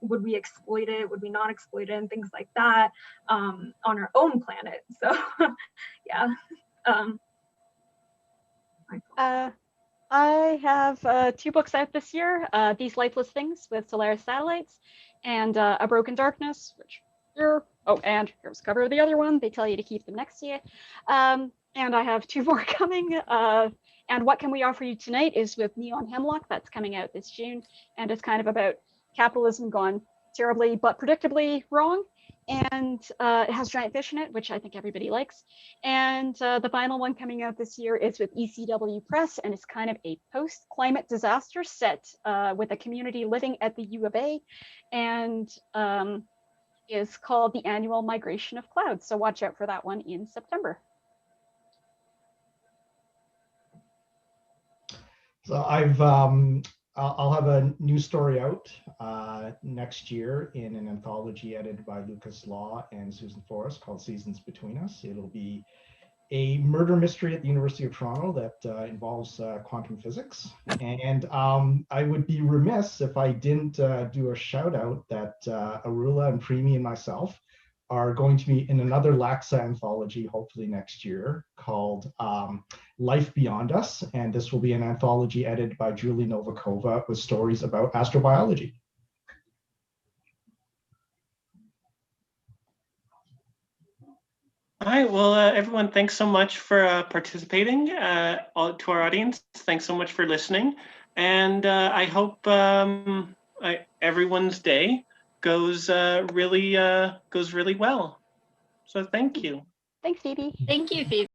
would we exploit it, would we not exploit it, and things like that on our own planet. So yeah. I have 2 books out this year, These Lifeless Things with Solaris Satellites, and A Broken Darkness, which here, oh, and here's the cover of the other one. They tell you to keep them next to you. And I have 2 more coming. And What Can We Offer You Tonight is with Neon Hemlock. That's coming out this June. And it's kind of about capitalism gone terribly but predictably wrong. And it has giant fish in it, which I think everybody likes. And the final one coming out this year is with ECW Press, and it's kind of a post-climate disaster set with a community living at the U of A, and is called The Annual Migration of Clouds. So watch out for that one in September. So I'll have a new story out next year in an anthology edited by Lucas Law and Susan Forrest called Seasons Between Us. It'll be a murder mystery at the University of Toronto that involves quantum physics. And I would be remiss if I didn't do a shout out that Arula and Preemie and myself are going to be in another Laxa anthology, hopefully next year, called Life Beyond Us. And this will be an anthology edited by Julie Novakova with stories about astrobiology. All right, well, everyone, thanks so much for participating. To our audience, thanks so much for listening. And I hope everyone's day goes really well. So thank you. Thanks, Phoebe. Thank you, Phoebe.